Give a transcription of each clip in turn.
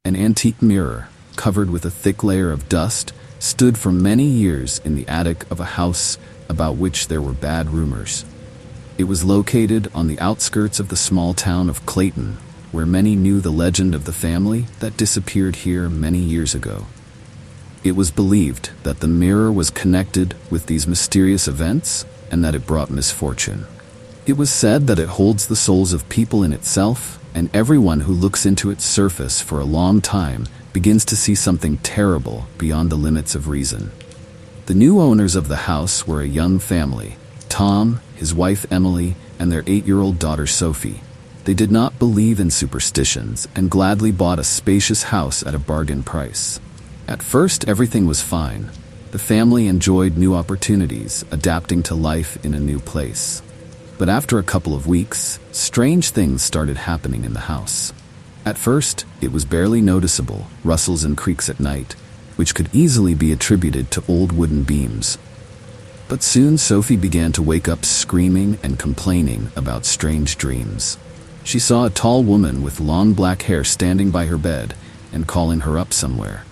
An antique mirror, covered with a thick layer of dust, stood for many years in the attic of a house about which there were bad rumors. It was located on the outskirts of the small town of Clayton, where many knew the legend of the family that disappeared here many years ago. It was believed that the mirror was connected with these mysterious events and that it brought misfortune. It was said that it holds the souls of people in itself, and everyone who looks into its surface for a long time begins to see something terrible beyond the limits of reason. The new owners of the house were a young family, Tom, his wife Emily, and their 8-year-old daughter Sophie. They did not believe in superstitions and gladly bought a spacious house at a bargain price. At first, everything was fine. The family enjoyed new opportunities, adapting to life in a new place. But after a couple of weeks, strange things started happening in the house. At first, it was barely noticeable, rustles and creaks at night, which could easily be attributed to old wooden beams. But soon Sophie began to wake up screaming and complaining about strange dreams. She saw a tall woman with long black hair standing by her bed and calling her up somewhere.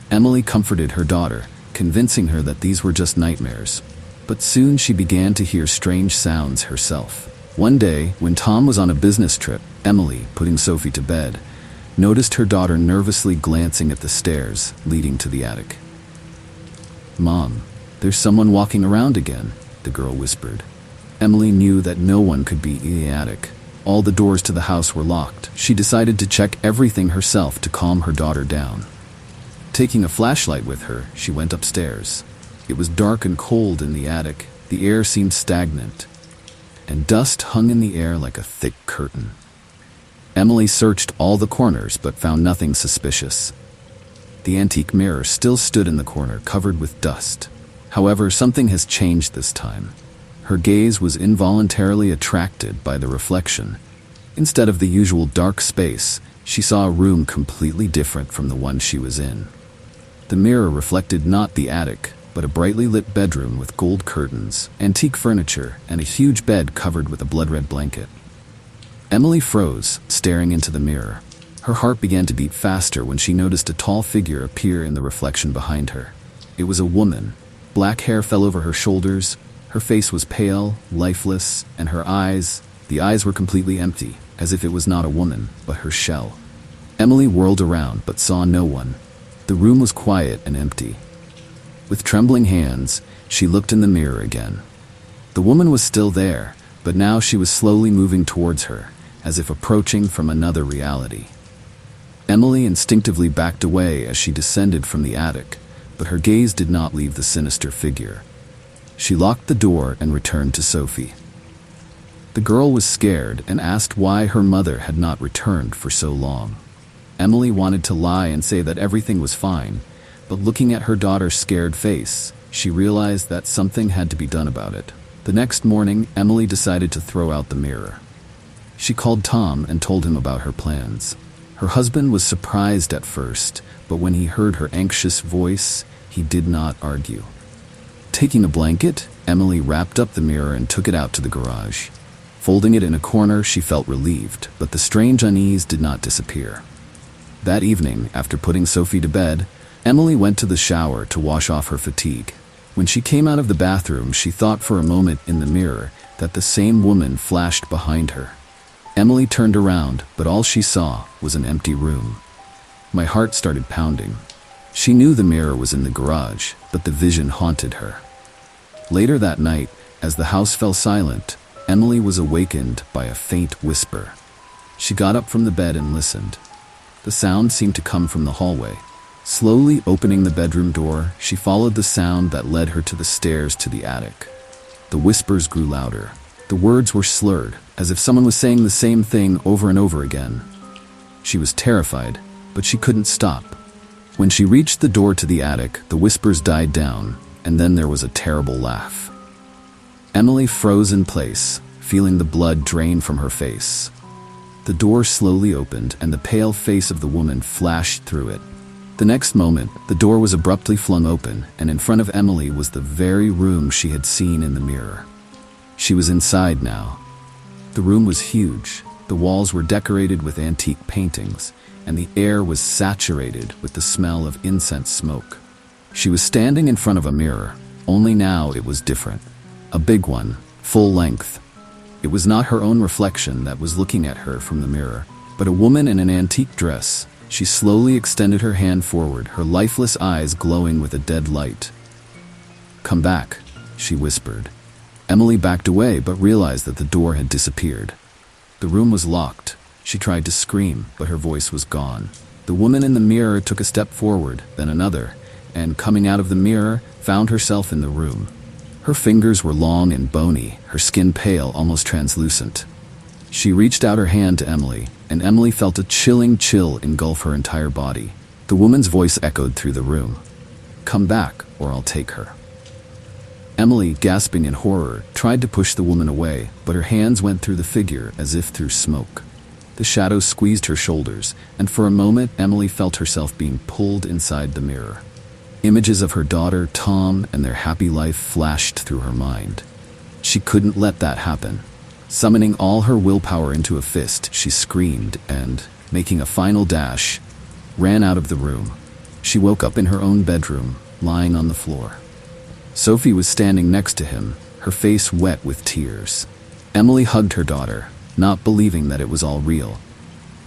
Emily comforted her daughter, convincing her that these were just nightmares. But soon she began to hear strange sounds herself. One day, when Tom was on a business trip, Emily, putting Sophie to bed, noticed her daughter nervously glancing at the stairs leading to the attic. "Mom, there's someone walking around again," the girl whispered. Emily knew that no one could be in the attic. All the doors to the house were locked. She decided to check everything herself to calm her daughter down. Taking a flashlight with her, she went upstairs. It was dark and cold in the attic. The air seemed stagnant, and dust hung in the air like a thick curtain. Emily searched all the corners but found nothing suspicious. The antique mirror still stood in the corner, covered with dust. However, something has changed this time. Her gaze was involuntarily attracted by the reflection. Instead of the usual dark space, she saw a room completely different from the one she was in. The mirror reflected not the attic, but a brightly lit bedroom with gold curtains, antique furniture, and a huge bed covered with a blood-red blanket. Emily froze, staring into the mirror. Her heart began to beat faster when she noticed a tall figure appear in the reflection behind her. It was a woman. Black hair fell over her shoulders. Her face was pale, lifeless, and the eyes were completely empty, as if it was not a woman, but her shell. Emily whirled around, but saw no one. The room was quiet and empty. With trembling hands, she looked in the mirror again. The woman was still there, but now she was slowly moving towards her, as if approaching from another reality. Emily instinctively backed away as she descended from the attic, but her gaze did not leave the sinister figure. She locked the door and returned to Sophie. The girl was scared and asked why her mother had not returned for so long. Emily wanted to lie and say that everything was fine, but looking at her daughter's scared face, she realized that something had to be done about it. The next morning, Emily decided to throw out the mirror. She called Tom and told him about her plans. Her husband was surprised at first, but when he heard her anxious voice, he did not argue. Taking a blanket, Emily wrapped up the mirror and took it out to the garage. Folding it in a corner, she felt relieved, but the strange unease did not disappear. That evening, after putting Sophie to bed, Emily went to the shower to wash off her fatigue. When she came out of the bathroom, she thought for a moment in the mirror that the same woman flashed behind her. Emily turned around, but all she saw was an empty room. My heart started pounding. She knew the mirror was in the garage, but the vision haunted her. Later that night, as the house fell silent, Emily was awakened by a faint whisper. She got up from the bed and listened. The sound seemed to come from the hallway. Slowly opening the bedroom door, she followed the sound that led her to the stairs to the attic. The whispers grew louder. The words were slurred, as if someone was saying the same thing over and over again. She was terrified, but she couldn't stop. When she reached the door to the attic, the whispers died down, and then there was a terrible laugh. Emily froze in place, feeling the blood drain from her face. The door slowly opened, and the pale face of the woman flashed through it. The next moment, the door was abruptly flung open, and in front of Emily was the very room she had seen in the mirror. She was inside now. The room was huge. The walls were decorated with antique paintings, and the air was saturated with the smell of incense smoke. She was standing in front of a mirror, only now it was different. A big one, full length. It was not her own reflection that was looking at her from the mirror, but a woman in an antique dress. She slowly extended her hand forward, her lifeless eyes glowing with a dead light. "Come back," she whispered. Emily backed away but realized that the door had disappeared. The room was locked. She tried to scream, but her voice was gone. The woman in the mirror took a step forward, then another, and coming out of the mirror, found herself in the room. Her fingers were long and bony, her skin pale, almost translucent. She reached out her hand to Emily, and Emily felt a chilling chill engulf her entire body. The woman's voice echoed through the room. "Come back, or I'll take her." Emily, gasping in horror, tried to push the woman away, but her hands went through the figure as if through smoke. The shadows squeezed her shoulders, and for a moment Emily felt herself being pulled inside the mirror. Images of her daughter, Tom, and their happy life flashed through her mind. She couldn't let that happen. Summoning all her willpower into a fist, she screamed and, making a final dash, ran out of the room. She woke up in her own bedroom, lying on the floor. Sophie was standing next to him, her face wet with tears. Emily hugged her daughter, not believing that it was all real.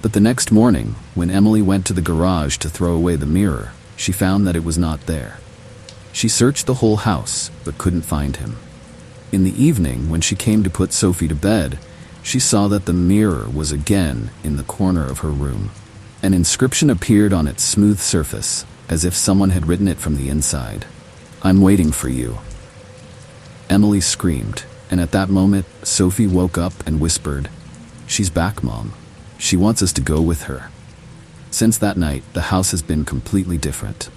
But the next morning, when Emily went to the garage to throw away the mirror, she found that it was not there. She searched the whole house, but couldn't find him. In the evening, when she came to put Sophie to bed, she saw that the mirror was again in the corner of her room. An inscription appeared on its smooth surface, as if someone had written it from the inside. "I'm waiting for you." Emily screamed, and at that moment, Sophie woke up and whispered, "She's back, Mom. She wants us to go with her." Since that night, the house has been completely different.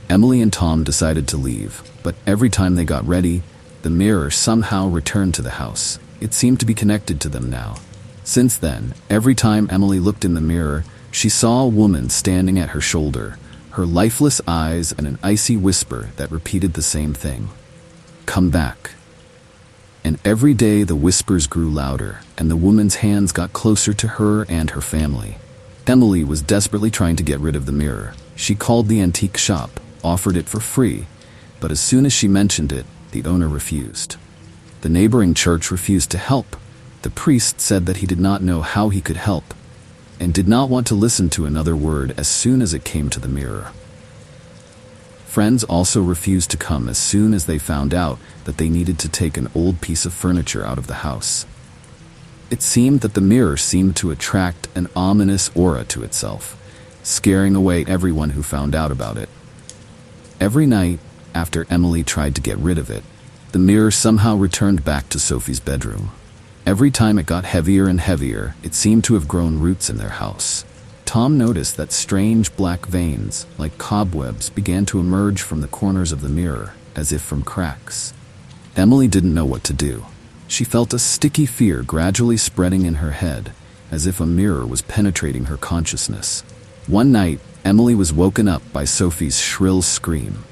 Emily and Tom decided to leave, but every time they got ready, the mirror somehow returned to the house. It seemed to be connected to them now. Since then, every time Emily looked in the mirror, she saw a woman standing at her shoulder, her lifeless eyes and an icy whisper that repeated the same thing. "Come back." And every day the whispers grew louder, and the woman's hands got closer to her and her family. Emily was desperately trying to get rid of the mirror. She called the antique shop, offered it for free, but as soon as she mentioned it, the owner refused. The neighboring church refused to help. The priest said that he did not know how he could help, and did not want to listen to another word as soon as it came to the mirror. Friends also refused to come as soon as they found out that they needed to take an old piece of furniture out of the house. It seemed that the mirror seemed to attract an ominous aura to itself, scaring away everyone who found out about it. Every night, after Emily tried to get rid of it, the mirror somehow returned back to Sophie's bedroom. Every time it got heavier and heavier, it seemed to have grown roots in their house. Tom noticed that strange black veins, like cobwebs, began to emerge from the corners of the mirror, as if from cracks. Emily didn't know what to do. She felt a sticky fear gradually spreading in her head, as if a mirror was penetrating her consciousness. One night, Emily was woken up by Sophie's shrill scream.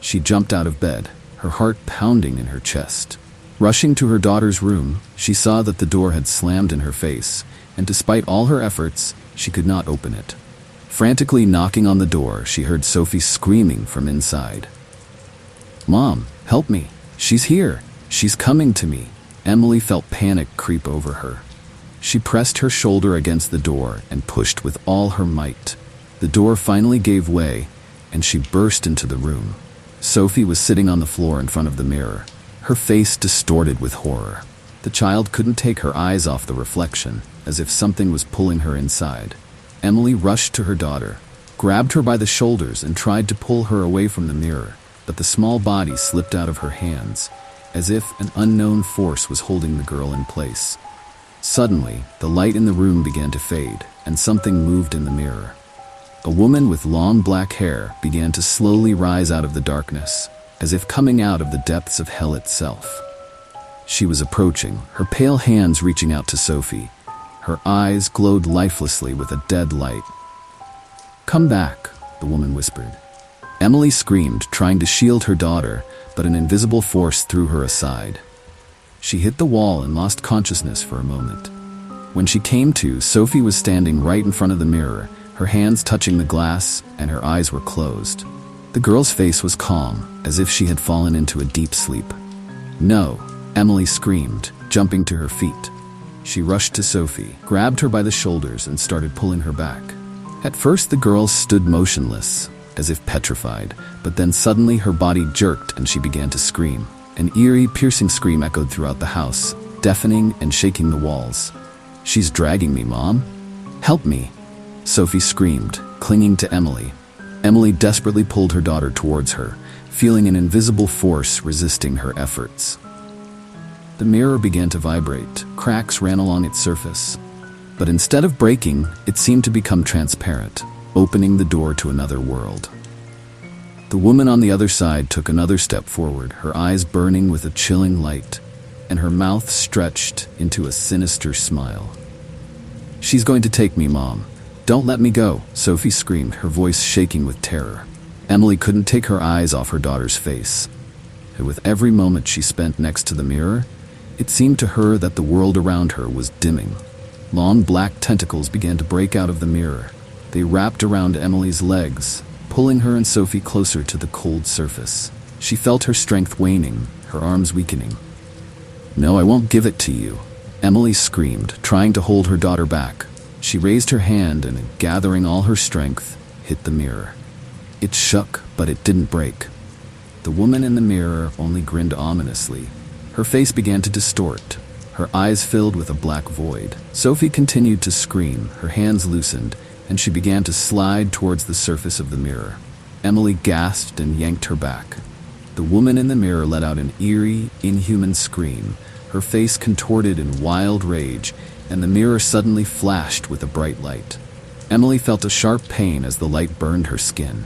She jumped out of bed, her heart pounding in her chest. Rushing to her daughter's room, she saw that the door had slammed in her face, and despite all her efforts, she could not open it. Frantically knocking on the door, she heard Sophie screaming from inside. "Mom, help me. She's here. She's coming to me." Emily felt panic creep over her. She pressed her shoulder against the door and pushed with all her might. The door finally gave way, and she burst into the room. Sophie was sitting on the floor in front of the mirror, her face distorted with horror. The child couldn't take her eyes off the reflection, as if something was pulling her inside. Emily rushed to her daughter, grabbed her by the shoulders and tried to pull her away from the mirror, but the small body slipped out of her hands, as if an unknown force was holding the girl in place. Suddenly, the light in the room began to fade, and something moved in the mirror. A woman with long black hair began to slowly rise out of the darkness, as if coming out of the depths of hell itself. She was approaching, her pale hands reaching out to Sophie. Her eyes glowed lifelessly with a dead light. "Come back," the woman whispered. Emily screamed, trying to shield her daughter, but an invisible force threw her aside. She hit the wall and lost consciousness for a moment. When she came to, Sophie was standing right in front of the mirror, her hands touching the glass, and her eyes were closed. The girl's face was calm, as if she had fallen into a deep sleep. "No," Emily screamed, jumping to her feet. She rushed to Sophie, grabbed her by the shoulders, and started pulling her back. At first, the girl stood motionless, as if petrified, but then suddenly her body jerked and she began to scream. An eerie, piercing scream echoed throughout the house, deafening and shaking the walls. "She's dragging me, Mom. Help me," Sophie screamed, clinging to Emily. Emily desperately pulled her daughter towards her, feeling an invisible force resisting her efforts. The mirror began to vibrate, cracks ran along its surface. But instead of breaking, it seemed to become transparent, opening the door to another world. The woman on the other side took another step forward, her eyes burning with a chilling light, and her mouth stretched into a sinister smile. "She's going to take me, Mom. Don't let me go," Sophie screamed, her voice shaking with terror. Emily couldn't take her eyes off her daughter's face. And with every moment she spent next to the mirror, it seemed to her that the world around her was dimming. Long black tentacles began to break out of the mirror. They wrapped around Emily's legs, pulling her and Sophie closer to the cold surface. She felt her strength waning, her arms weakening. "No, I won't give it to you," Emily screamed, trying to hold her daughter back. She raised her hand and, gathering all her strength, hit the mirror. It shook, but it didn't break. The woman in the mirror only grinned ominously. Her face began to distort, her eyes filled with a black void. Sophie continued to scream, her hands loosened, and she began to slide towards the surface of the mirror. Emily gasped and yanked her back. The woman in the mirror let out an eerie, inhuman scream, her face contorted in wild rage, and the mirror suddenly flashed with a bright light. Emily felt a sharp pain as the light burned her skin.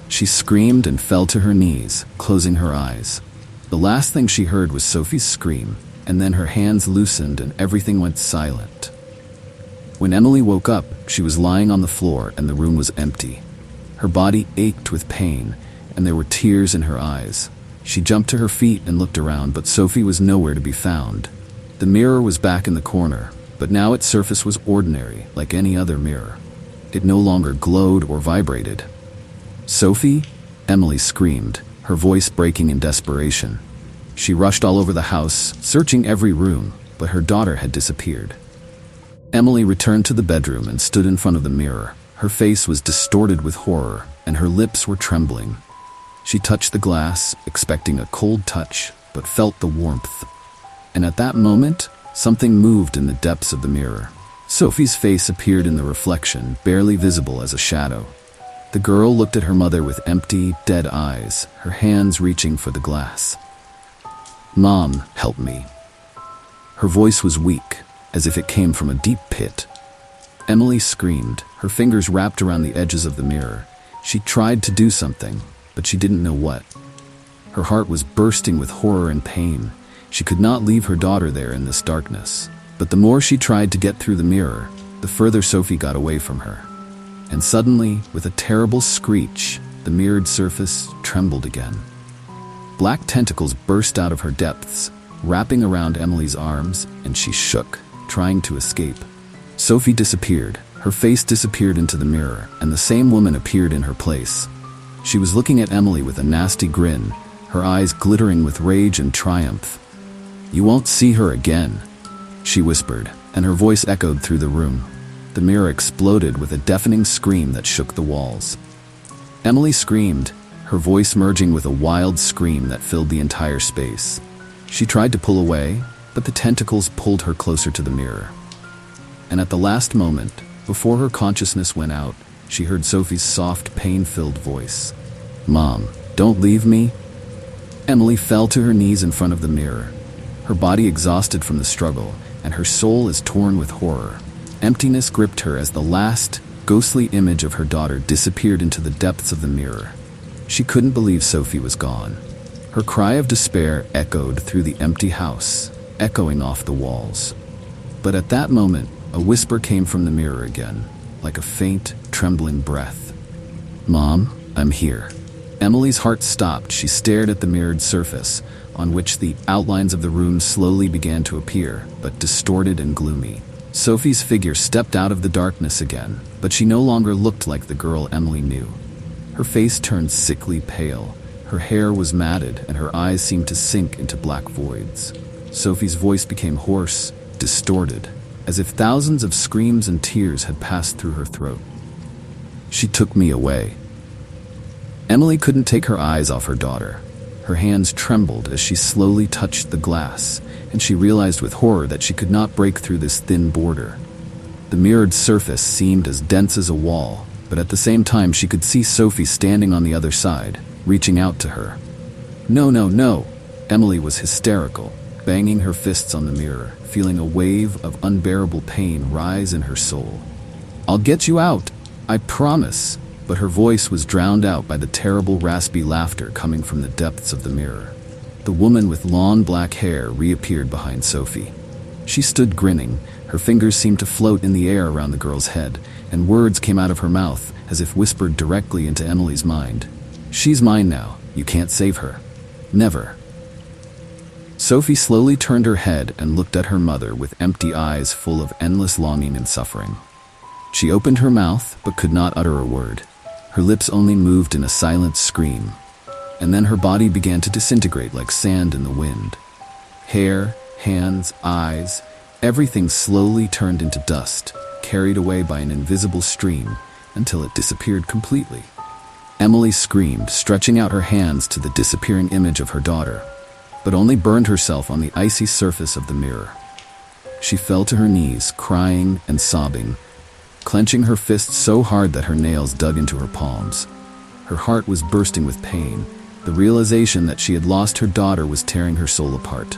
She screamed and fell to her knees, closing her eyes. The last thing she heard was Sophie's scream, and then her hands loosened and everything went silent. When Emily woke up, she was lying on the floor and the room was empty. Her body ached with pain, and there were tears in her eyes. She jumped to her feet and looked around, but Sophie was nowhere to be found. The mirror was back in the corner, but now its surface was ordinary, like any other mirror. It no longer glowed or vibrated. "Sophie?" Emily screamed, her voice breaking in desperation. She rushed all over the house, searching every room, but her daughter had disappeared. Emily returned to the bedroom and stood in front of the mirror. Her face was distorted with horror, and her lips were trembling. She touched the glass, expecting a cold touch, but felt the warmth. And at that moment, something moved in the depths of the mirror. Sophie's face appeared in the reflection, barely visible as a shadow. The girl looked at her mother with empty, dead eyes, her hands reaching for the glass. "Mom, help me." Her voice was weak, as if it came from a deep pit. Emily screamed, her fingers wrapped around the edges of the mirror. She tried to do something, but she didn't know what. Her heart was bursting with horror and pain. She could not leave her daughter there in this darkness. But the more she tried to get through the mirror, the further Sophie got away from her. And suddenly, with a terrible screech, the mirrored surface trembled again. Black tentacles burst out of her depths, wrapping around Emily's arms, and she shook, trying to escape. Sophie disappeared. Her face disappeared into the mirror, and the same woman appeared in her place. She was looking at Emily with a nasty grin, her eyes glittering with rage and triumph. "You won't see her again," she whispered, and her voice echoed through the room. The mirror exploded with a deafening scream that shook the walls. Emily screamed, her voice merging with a wild scream that filled the entire space. She tried to pull away, but the tentacles pulled her closer to the mirror. And at the last moment, before her consciousness went out, she heard Sophie's soft, pain-filled voice. "Mom, don't leave me." Emily fell to her knees in front of the mirror, her body exhausted from the struggle, and her soul as torn with horror. Emptiness gripped her as the last, ghostly image of her daughter disappeared into the depths of the mirror. She couldn't believe Sophie was gone. Her cry of despair echoed through the empty house, echoing off the walls. But at that moment, a whisper came from the mirror again, like a faint, trembling breath. "Mom, I'm here." Emily's heart stopped. She stared at the mirrored surface, on which the outlines of the room slowly began to appear, but distorted and gloomy. Sophie's figure stepped out of the darkness again, but she no longer looked like the girl Emily knew. Her face turned sickly pale, her hair was matted, and her eyes seemed to sink into black voids. Sophie's voice became hoarse, distorted, as if thousands of screams and tears had passed through her throat. "She took me away." Emily couldn't take her eyes off her daughter. Her hands trembled as she slowly touched the glass, and she realized with horror that she could not break through this thin border. The mirrored surface seemed as dense as a wall, but at the same time she could see Sophie standing on the other side, reaching out to her. "No, no, no!" Emily was hysterical, banging her fists on the mirror, feeling a wave of unbearable pain rise in her soul. "I'll get you out, I promise." But her voice was drowned out by the terrible raspy laughter coming from the depths of the mirror. The woman with long black hair reappeared behind Sophie. She stood grinning, her fingers seemed to float in the air around the girl's head, and words came out of her mouth as if whispered directly into Emily's mind. "She's mine now, you can't save her. Never." Sophie slowly turned her head and looked at her mother with empty eyes full of endless longing and suffering. She opened her mouth but could not utter a word. Her lips only moved in a silent scream, and then her body began to disintegrate like sand in the wind. Hair, hands, eyes, everything slowly turned into dust, carried away by an invisible stream until it disappeared completely. Emily screamed, stretching out her hands to the disappearing image of her daughter, but only burned herself on the icy surface of the mirror. She fell to her knees, crying and sobbing, clenching her fists so hard that her nails dug into her palms. Her heart was bursting with pain. The realization that she had lost her daughter was tearing her soul apart.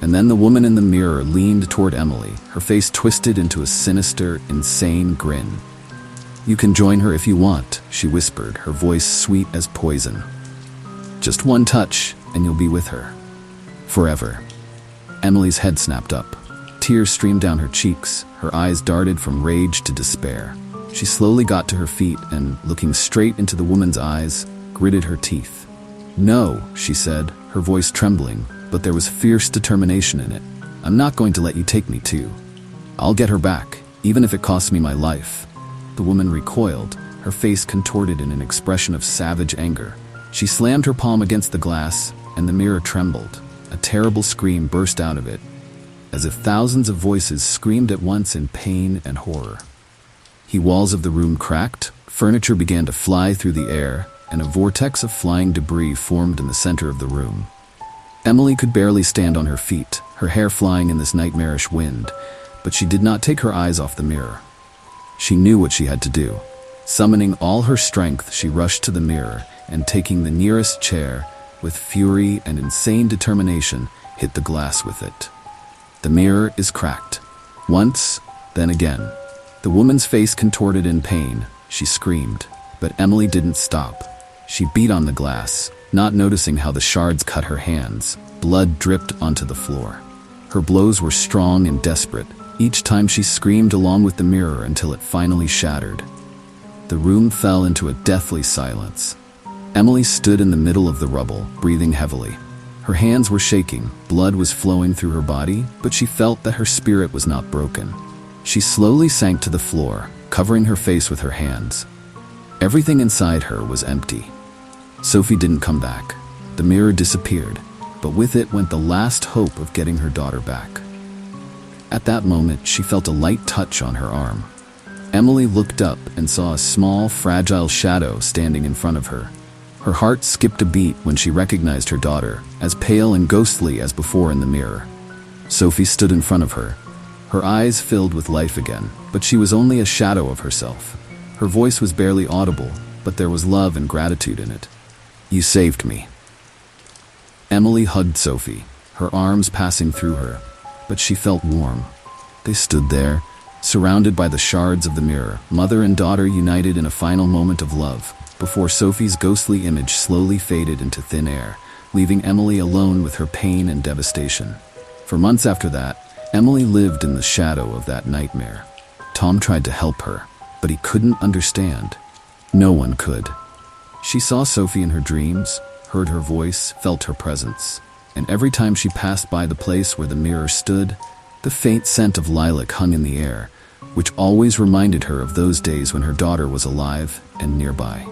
And then the woman in the mirror leaned toward Emily, her face twisted into a sinister, insane grin. "You can join her if you want," she whispered, her voice sweet as poison. "Just one touch, and you'll be with her. Forever." Emily's head snapped up. Tears streamed down her cheeks, her eyes darted from rage to despair. She slowly got to her feet and, looking straight into the woman's eyes, gritted her teeth. "No," she said, her voice trembling, but there was fierce determination in it. "I'm not going to let you take me too. I'll get her back, even if it costs me my life." The woman recoiled, her face contorted in an expression of savage anger. She slammed her palm against the glass, and the mirror trembled. A terrible scream burst out of it, as if thousands of voices screamed at once in pain and horror. The walls of the room cracked, furniture began to fly through the air, and a vortex of flying debris formed in the center of the room. Emily could barely stand on her feet, her hair flying in this nightmarish wind, but she did not take her eyes off the mirror. She knew what she had to do. Summoning all her strength, she rushed to the mirror and, taking the nearest chair, with fury and insane determination, hit the glass with it. The mirror is cracked. Once, then again. The woman's face contorted in pain. She screamed, but Emily didn't stop. She beat on the glass, not noticing how the shards cut her hands. Blood dripped onto the floor. Her blows were strong and desperate. Each time she screamed along with the mirror until it finally shattered. The room fell into a deathly silence. Emily stood in the middle of the rubble, breathing heavily. Her hands were shaking, blood was flowing through her body, but she felt that her spirit was not broken. She slowly sank to the floor, covering her face with her hands. Everything inside her was empty. Sophie didn't come back. The mirror disappeared, but with it went the last hope of getting her daughter back. At that moment, she felt a light touch on her arm. Emily looked up and saw a small, fragile shadow standing in front of her. Her heart skipped a beat when she recognized her daughter, as pale and ghostly as before in the mirror. Sophie stood in front of her. Her eyes filled with life again, but she was only a shadow of herself. Her voice was barely audible, but there was love and gratitude in it. "You saved me." Emily hugged Sophie, her arms passing through her, but she felt warm. They stood there, surrounded by the shards of the mirror, mother and daughter united in a final moment of love, before Sophie's ghostly image slowly faded into thin air, leaving Emily alone with her pain and devastation. For months after that, Emily lived in the shadow of that nightmare. Tom tried to help her, but he couldn't understand. No one could. She saw Sophie in her dreams, heard her voice, felt her presence, and every time she passed by the place where the mirror stood, The faint scent of lilac hung in the air, which always reminded her of those days when her daughter was alive and nearby.